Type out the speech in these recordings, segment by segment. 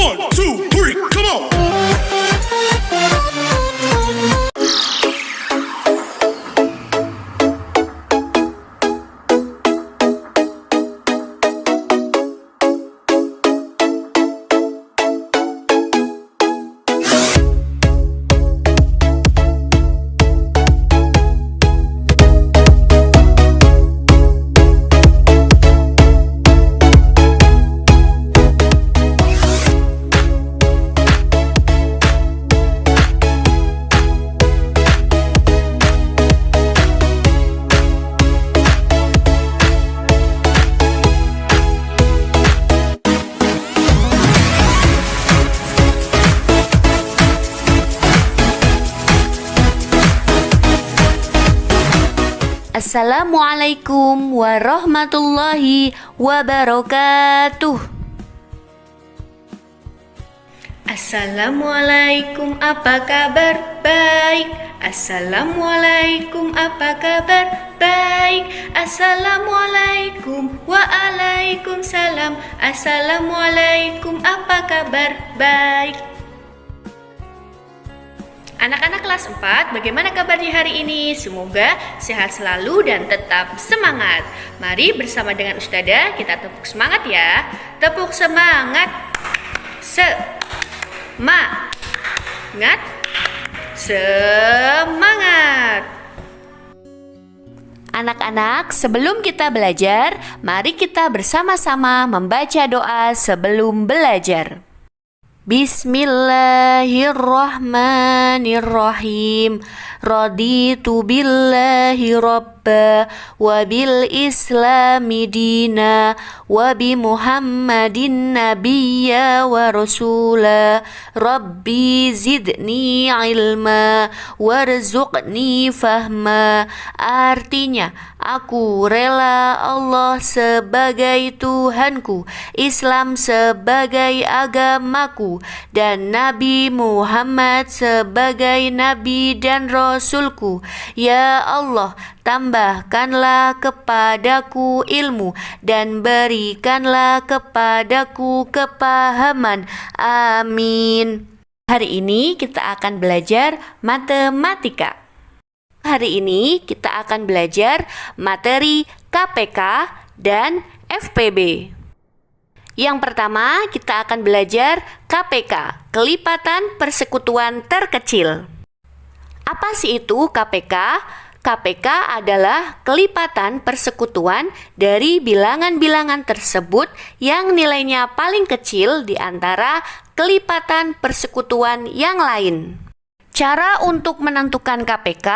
1, 2, 3, come on. Assalamualaikum warahmatullahi wabarakatuh. Assalamualaikum, apa kabar? Baik. Assalamualaikum, apa kabar? Baik. Assalamualaikum, waalaikumsalam. Assalamualaikum, apa kabar? Baik. Anak-anak kelas 4, bagaimana kabarnya hari ini? Semoga sehat selalu dan tetap semangat. Mari bersama dengan Ustadzah kita tepuk semangat ya. Tepuk semangat. Semangat. Semangat. Anak-anak, sebelum kita belajar, mari kita bersama-sama membaca doa sebelum belajar. Bismillahirrahmanirrahim. Raditu billahi rabba wa bil islami dina wa bi muhammadin nabiyya wa rasula. Rabbi zidni ilma warzuqni fahma. Artinya, aku rela Allah sebagai Tuhanku, Islam sebagai agamaku, dan Nabi Muhammad sebagai Nabi dan Rasulku. Ya Allah, tambahkanlah kepadaku ilmu dan berikanlah kepadaku kepahaman. Amin. Hari ini kita akan belajar matematika. Hari ini kita akan belajar materi KPK dan FPB. Yang pertama, kita akan belajar KPK, kelipatan persekutuan terkecil. Apa sih itu KPK? KPK adalah kelipatan persekutuan dari bilangan-bilangan tersebut yang nilainya paling kecil di antara kelipatan persekutuan yang lain. Cara untuk menentukan KPK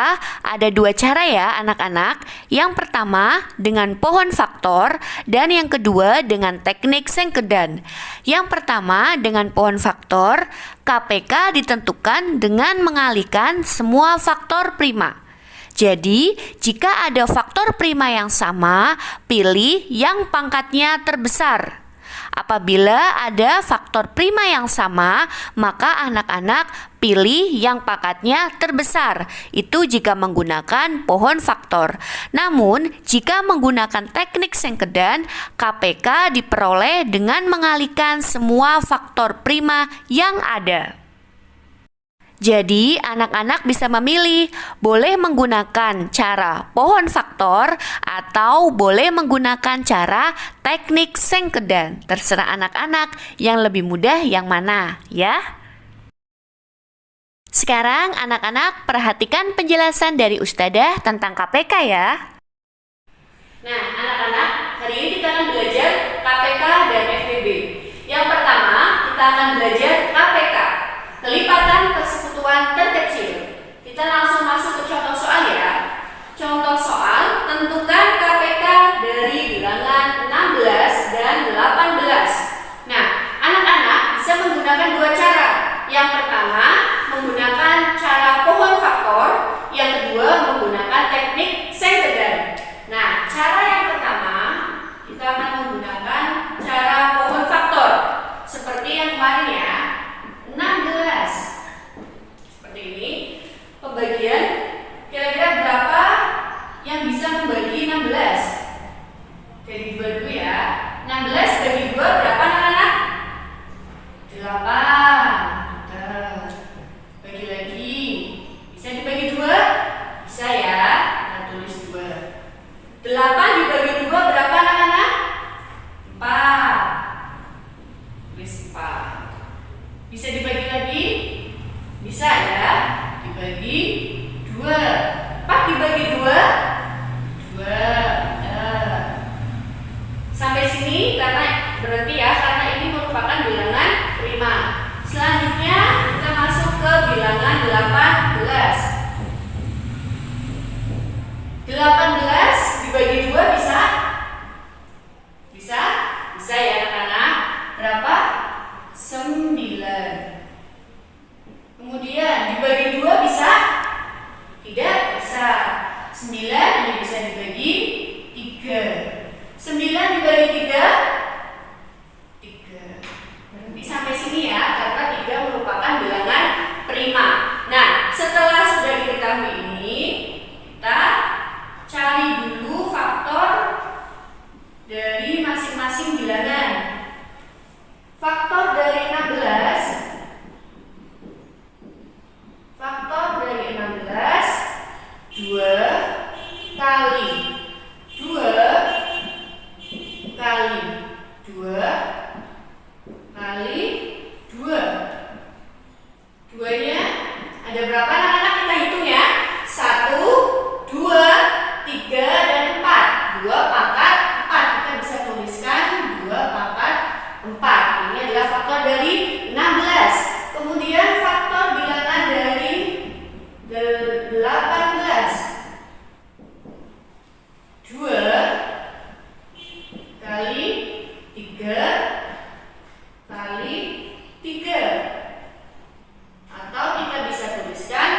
ada dua cara ya anak-anak. Yang pertama dengan pohon faktor dan yang kedua dengan teknik sengkedan. Yang pertama dengan pohon faktor, KPK ditentukan dengan mengalihkan semua faktor prima. Jadi, jika ada faktor prima yang sama, pilih yang pangkatnya terbesar. Apabila ada faktor prima yang sama, maka anak-anak pilih yang pangkatnya terbesar. Itu jika menggunakan pohon faktor. Namun, jika menggunakan teknik sengkedan, KPK diperoleh dengan mengalihkan semua faktor prima yang ada. Jadi, anak-anak bisa memilih, boleh menggunakan cara pohon faktor atau boleh menggunakan cara teknik sengkedan. Terserah anak-anak yang lebih mudah yang mana, ya. Sekarang anak-anak perhatikan penjelasan dari Ustadzah tentang KPK ya. Nah, anak-anak, hari ini kita akan belajar KPK dan FPB. Yang pertama, kita akan belajar KPK, kelipatan persekutuan terkecil. Kita langsung masuk ke contoh soal ya. Contoh soal, tentukan KPK dari bilangan 16 dan 18. Nah, anak-anak bisa menggunakan dua cara. Yang pertama, menggunakan cara pohon faktor. Yang kedua, menggunakan teknik sengkedan. Nah, cara yang pertama, kita akan menggunakan cara pohon faktor. Seperti yang kemarin ya. 16 seperti ini. Pembagian kira-kira berapa yang bisa membagi 16? Jadi 2 dulu ya. 16 bagi 2 berapa anak-anak? 8. 8. Bagi lagi. Bisa dibagi 2? Bisa ya. Kita tulis 2. 8 dibagi 2 berapa anak-anak? 4. Tulis 4. Bisa dibagi lagi? Bisa ya. Dibagi 2. 4 dibagi 2? 2. Sampai sini karena berhenti ya, karena ini merupakan bilangan prima. Selanjutnya kita masuk ke bilangan 18. 18 dibagi 2 bisa? Bisa? Bisa ya anak-anak. Berapa? 9. Kemudian dibagi 2 bisa? Tidak bisa. 9 ini bisa dibagi 3. 9 dibagi 3? 3. Berhenti sampai sini ya, karena 3 merupakan bilangan prima. Nah, setelah sudah diketahui ini, kita cari dulu faktor dari masing-masing bilangan. Faktor dari 16. Faktor dari 16 2 kali 2 kali 2 kali 2. 2-nya ada berapa anak-anak? Kita hitung ya. 1, 2, 3, dan 4. 2 pangkat 4. Kita bisa tuliskan 2 pangkat 4. Ini adalah faktor dari 16. Kemudian faktor bilangan dari 18. 2 kali 3 kali 3. Atau kita bisa tuliskan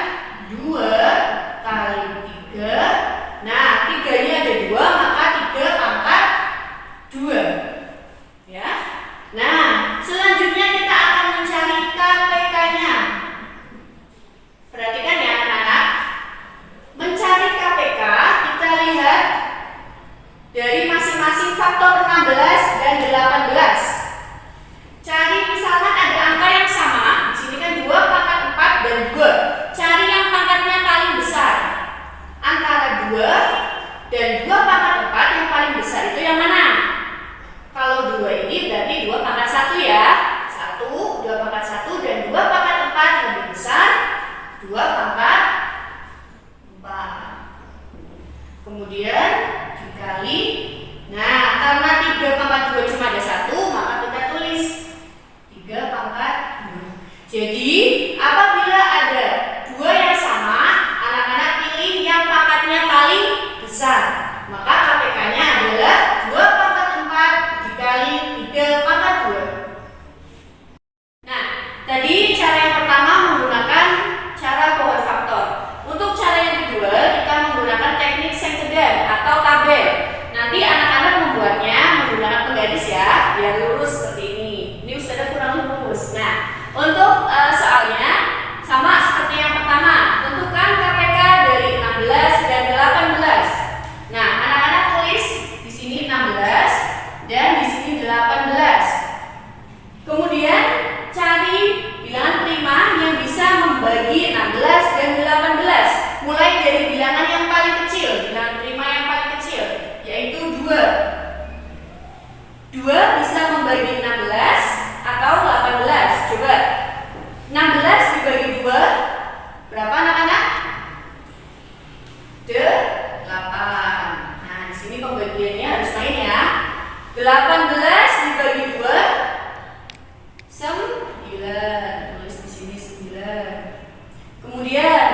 2 kali 3. Nah, 3-nya ada 2, maka 3 pangkat 2. Ya. Nah, selanjutnya kita akan mencari KPK-nya. Perhatikan ya anak-anak. Mencari KPK, kita lihat dari masing-masing faktor 16 dan 18. Cari misalkan ada angka yang sama. Di sini kan 2 pangkat 4 dan 2. Cari yang pangkatnya paling besar. Antara 2 dan 2 pangkat 4 yang paling besar itu yang mana? Kalau 2 ini berarti 2 pangkat 1 ya. 1, 2 pangkat 1 dan 2 pangkat 4 lebih besar 2 pangkat 4. Kemudian dikali. Nah, karena 3 pangkat 2 cuma ada 1, maka kita tulis 3 pangkat 2. Jadi, apabila ada 2 yang sama, anak-anak pilih yang pangkatnya paling besar. Maka KPK-nya adalah 2 pangkat 4 dikali 3 pangkat 2. Nah, tadi cara yang pertama menggunakan cara power faktor. Untuk cara yang kedua, kita menggunakan teknik Sengkedan atau tabel. Nanti anak-anak membuatnya menggunakan penggaris ya, biar lurus seperti ini. Ini sudah kurang lurus. Nah, untuk soalnya sama seperti yang pertama. Tentukan KPK dari 16 dan 18. Nah, anak-anak tulis di sini 16 dan di sini 18. Kemudian cari bilangan prima yang bisa membagi 16 dan 18. Mulai dari bilangan yang paling kecil, bilangan prima yang paling kecil, yaitu 2. 2 bisa membagi 16 atau 18. Coba 16 dibagi 2 berapa anak-anak? 8. Nah, di sini pembagiannya harus main ya. 18 dibagi 2 9. Tulis di sini 9. Kemudian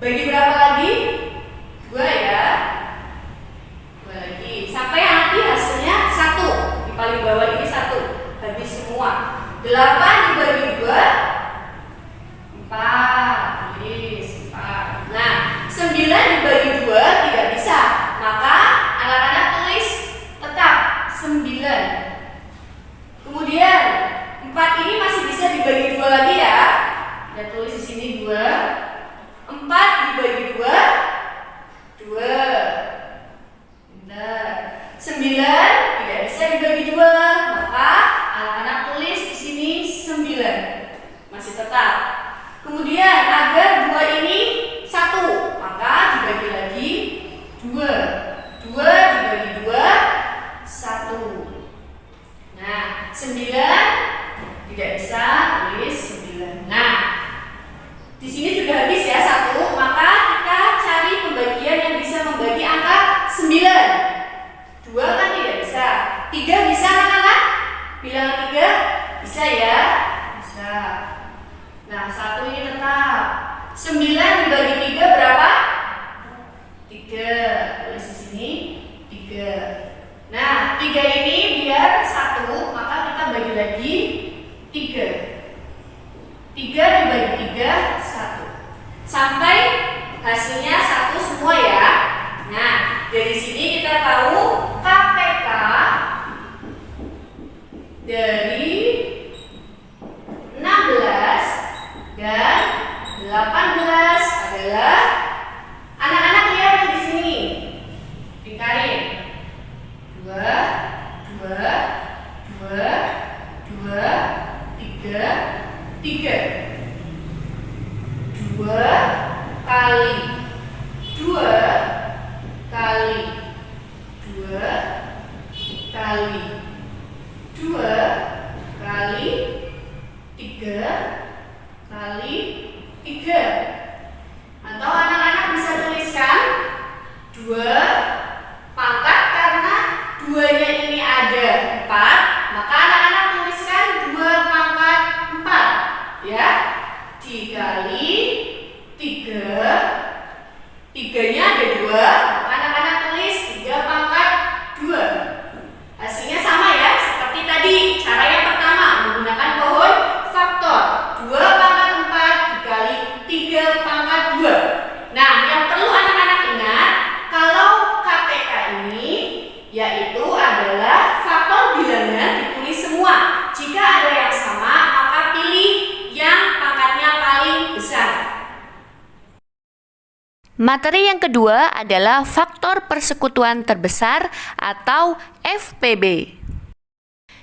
bagi berapa lagi? 2 ya. 2 lagi. Sampai nanti hasilnya 1. Di paling bawah ini 1. Habis semua. 8 dibagi 2 4. Tulis 4. Nah, 9 dibagi 2 tidak bisa. Maka anak-anak tulis tetap 9. Kemudian 4 ini masih bisa dibagi 2 lagi ya. Dan tulis di sini 2. 4 dibagi 2 2. Benar. 9 tidak bisa dibagi 2, maka anak-anak tulis 9 tidak bisa, tulis 9. Nah, di sini sudah habis ya 1, maka kita cari pembagian yang bisa membagi angka 9. 2 kan tidak bisa. 3 bisa anak-anak? Bilangan 3 bisa ya? Bisa. Nah, 1 ini tetap. 9 dibagi 3 berapa? 3. Tulis di sini 3. Nah, 3 ini biar 1, maka kita bagi lagi 3. 3 dibagi 3, 1. Sampai hasilnya 1 semua ya. Nah, dari sini kita tahu KPK dari 16 dan 18 adalah, anak-anak lihat di sini. Lingkarin. 2, 2, 2, 2, 3, 3. 2 kali 2 kali 2 kali 2 kali 3 kali 3. Atau anak-anak bisa tuliskan 2 pangkat, karena 2-nya ini ada 4, maka anak-anak tuliskan 2 pangkat 4 ya. Dikali 3, 3-nya ada 2, maka anak-anak tulis 3 pangkat 2. Hasilnya sama ya, seperti tadi cara yang pertama menggunakan pohon faktor. 2 pangkat 4 dikali 3 pangkat 2. Nah, yang perlu anak-anak ingat, kalau KPK ini yaitu adalah faktor bilangan ditulis semua. Jika ada yang sama, maka pilih yang pangkatnya paling besar. Materi yang kedua adalah faktor persekutuan terbesar atau FPB.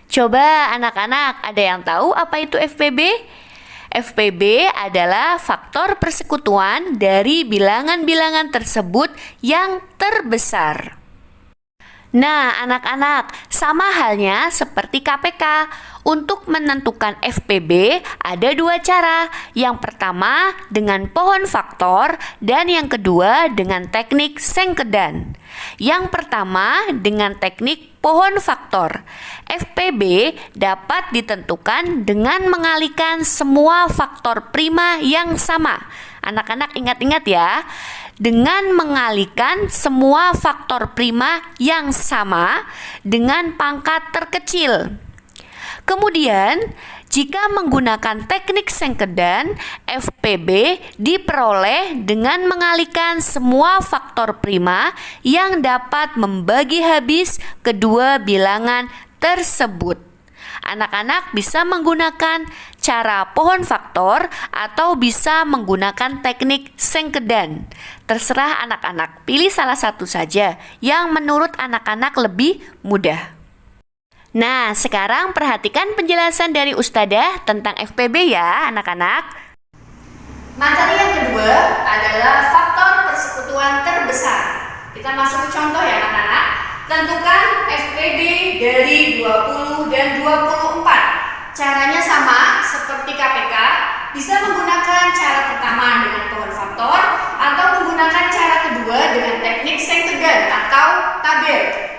Coba anak-anak, ada yang tahu apa itu FPB? FPB adalah faktor persekutuan dari bilangan-bilangan tersebut yang terbesar. Nah, anak-anak, sama halnya seperti KPK. Untuk menentukan FPB ada 2 cara. Yang pertama dengan pohon faktor dan yang kedua dengan teknik sengkedan. Yang pertama dengan teknik pohon faktor. FPB dapat ditentukan dengan mengalihkan semua faktor prima yang sama. Anak-anak ingat-ingat ya, dengan mengalihkan semua faktor prima yang sama dengan pangkat terkecil. Kemudian, jika menggunakan teknik sengkedan, FPB diperoleh dengan mengalihkan semua faktor prima yang dapat membagi habis kedua bilangan tersebut. Anak-anak bisa menggunakan cara pohon faktor atau bisa menggunakan teknik sengkedan. Terserah anak-anak, pilih salah satu saja yang menurut anak-anak lebih mudah. Nah, sekarang perhatikan penjelasan dari Ustadzah tentang FPB ya, anak-anak. Materi yang kedua adalah faktor persekutuan terbesar. Kita masuk ke contoh ya, anak-anak. Tentukan FPB dari 20 dan 24. Caranya sama seperti KPK, bisa menggunakan cara pertama dengan pohon faktor atau menggunakan cara kedua dengan teknik sengkedan atau tabel.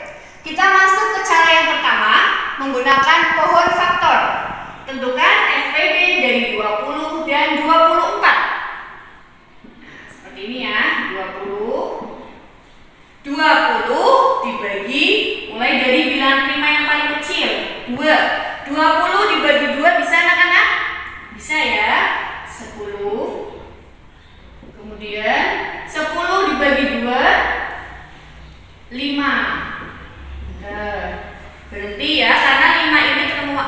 Kita masuk ke cara yang pertama menggunakan pohon faktor. Tentukan FPB dari 20 dan 24. Seperti ini ya, 20 dibagi mulai dari bilangan prima yang paling kecil 2. 20 dibagi 2 bisa anak-anak? Bisa ya. 10. Kemudian 10 dibagi 2 5. Berhenti ya, karena 5 ini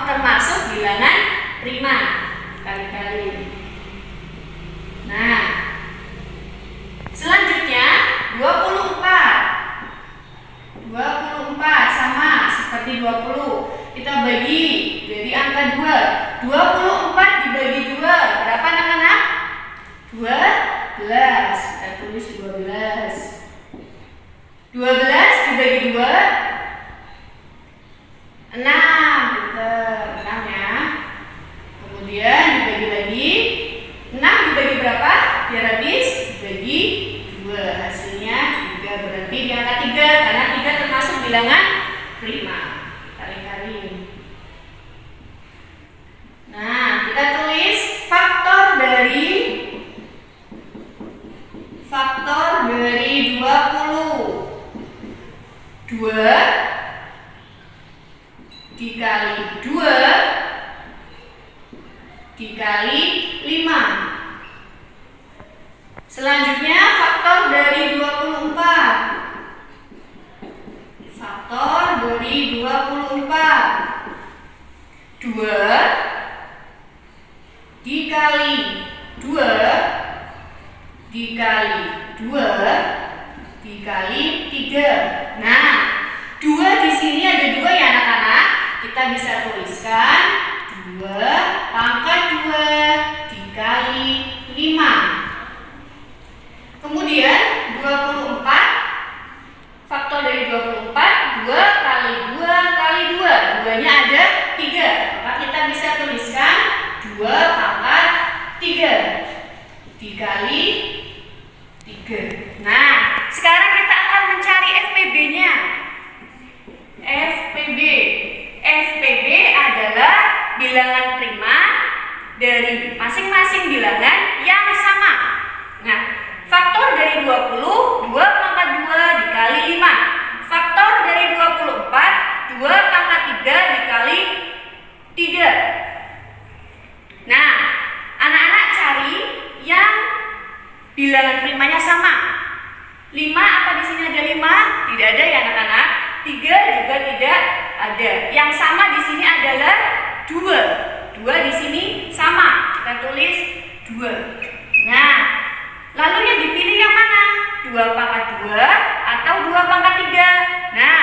termasuk bilangan prima. Kali-kali. Nah, selanjutnya 24 sama seperti 20. Kita bagi dari angka 2. 24 dibagi 2 berapa anak-anak? 12. Kita tulis 12. 12 dibagi 2 6. Betul. 2 dikali 2 dikali 5. Selanjutnya faktor dari 24. Faktor dari 24. 2 dikali 2 dikali 2 dikali 3. Nah, 2 di sini ada 2 ya anak-anak. Kita bisa tuliskan 2 pangkat 2 dikali 5. Kemudian 24, faktor dari 24, 2 kali 2 kali 2. 2-nya ada 3. Maka kita bisa tuliskan 2 pangkat 3 dikali 3. Nah, sekarang kita akan mencari FPB-nya. FPB adalah bilangan prima dari masing-masing bilangan yang sama. Nah, faktor dari 20, 2 pangkat 2 dikali 5. Faktor dari 24, 2 pangkat 3 dikali 3. Nah, anak-anak cari yang bilangan primanya sama. 5, apa di sini ada 5? Tidak ada ya anak-anak. 3 juga tidak ada. Yang sama di sini adalah 2. 2 di sini sama. Kita tulis 2. Nah, lalu yang dipilih yang mana? 2 pangkat 2 atau 2 pangkat 3? Nah,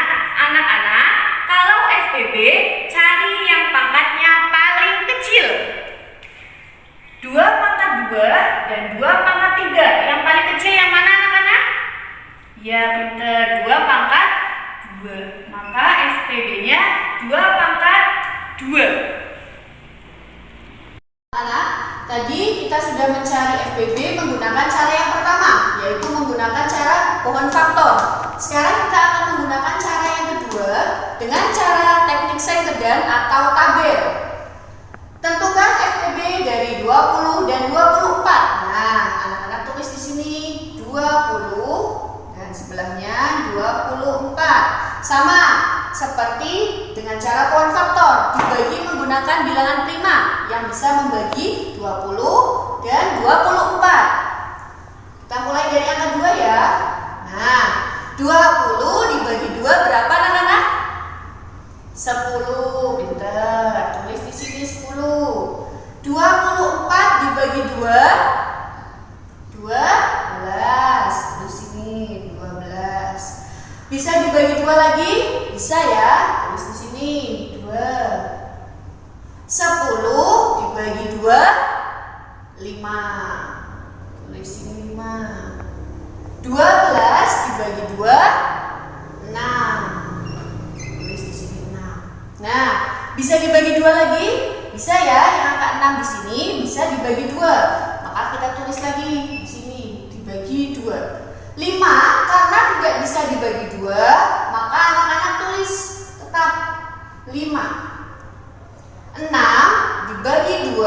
anak-anak, kalau FPB cari yang pangkatnya paling kecil. 2 pangkat 2 dan 2 pangkat 3. Yang paling kecil yang mana anak-anak? Ya pinter, 2 pangkat 2. Maka FPB-nya 2 pangkat 2. Anak, tadi kita sudah mencari FPB menggunakan cara yang pertama, yaitu menggunakan cara pohon faktor. Sekarang kita akan menggunakan cara yang kedua dengan cara teknik sengkedan atau tabel. Tentukan FPB dari 20 dan 24. Nah, anak-anak tulis di sini 20 dan sebelahnya 24. Sama seperti dengan cara pohon faktor, dibagi menggunakan bilangan prima yang bisa membagi 20 dan 24. Kita mulai dari angka 2 ya. Nah, 20 dibagi 2 berapa anak-anak? 10. Pintar, tulis di sini 10. 24 dibagi 2 12. Tulis sini 12. Bisa dibagi 2 lagi? Bisa ya. Tulis di sini 2. 10 dibagi 2 5. Tulis sini 5. 12 dibagi 2 6. Tulis di sini 6. Nah, bisa dibagi 2 lagi? Bisa ya. Yang angka 6 di sini bisa dibagi 2. Maka kita tulis lagi di sini dibagi 2. 5 karena tidak bisa dibagi 2, maka anak-anak tulis tetap 5. 6 dibagi 2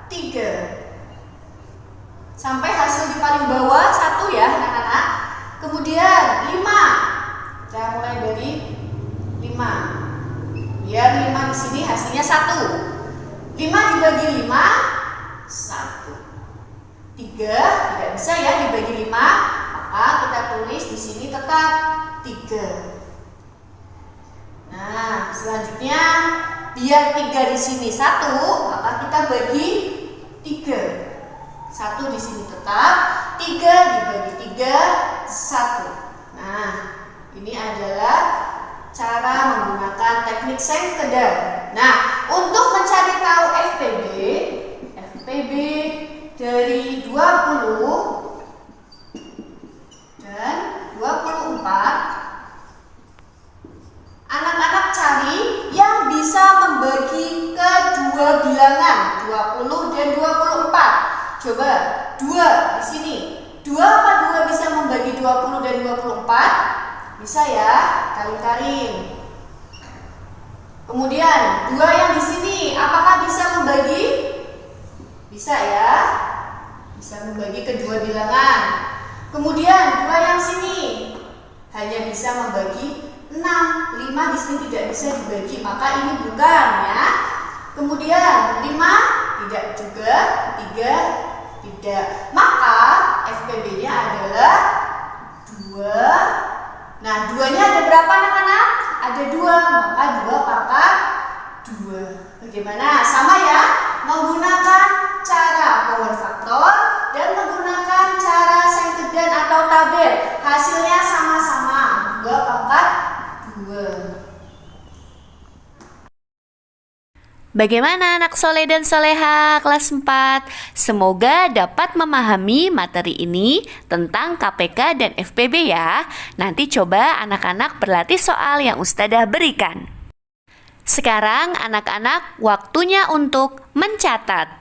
3. Sampai hasil di paling bawah 1 ya anak-anak. Kemudian 5. Kita mulai dari 5. Biar 5 di sini hasilnya 1. 5 dibagi 5 1. 3 tidak bisa ya dibagi 5, maka kita tulis di sini tetap 3. Nah, selanjutnya biar 3 di sini 1, maka kita bagi 3. 1 di sini tetap, 3 dibagi 3 1. Nah, ini adalah cara menggunakan teknik sengkedan. Nah, untuk mencari tahu FPB dari 20 dan 24, anak-anak cari yang bisa membagi ke dua bilangan 20 dan 24. Coba 2 di sini. 2 apa 2 bisa membagi 20 dan 24? Bisa ya, kali-kali. Kemudian 2 yang di sini apakah bisa membagi? Bisa ya. Bisa membagi kedua bilangan. Kemudian 2 yang sini hanya bisa membagi 6. 5 di sini tidak bisa dibagi, maka ini bukan ya. Kemudian 5 tidak juga, 3 tidak. Maka FPB-nya adalah 2. Nah, 2-nya ada berapa anak-anak? Ada 2, maka 2 pangkat 2. Bagaimana? Sama ya? Menggunakan cara power factor dan menggunakan cara sengkedan atau tabel. Hasilnya sama-sama 2 pangkat 2. Bagaimana anak soleh dan soleha kelas 4? Semoga dapat memahami materi ini tentang KPK dan FPB ya. Nanti coba anak-anak berlatih soal yang Ustadzah berikan. Sekarang anak-anak waktunya untuk mencatat.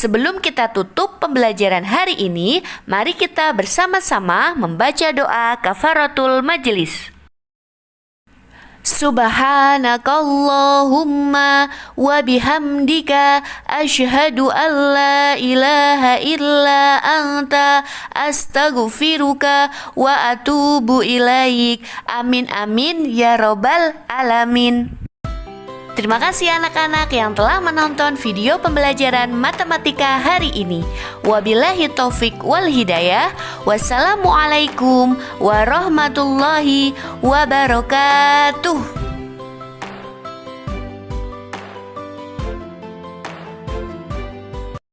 Sebelum kita tutup pembelajaran hari ini, mari kita bersama-sama membaca doa kafaratul majelis. Subhanakallahumma wa bihamdika asyhadu an la ilaha illa anta astaghfiruka wa atubu ilaik. Amin amin ya robbal alamin. Terima kasih anak-anak yang telah menonton video pembelajaran matematika hari ini. Wabillahi taufik wal hidayah. Wassalamualaikum warahmatullahi wabarakatuh.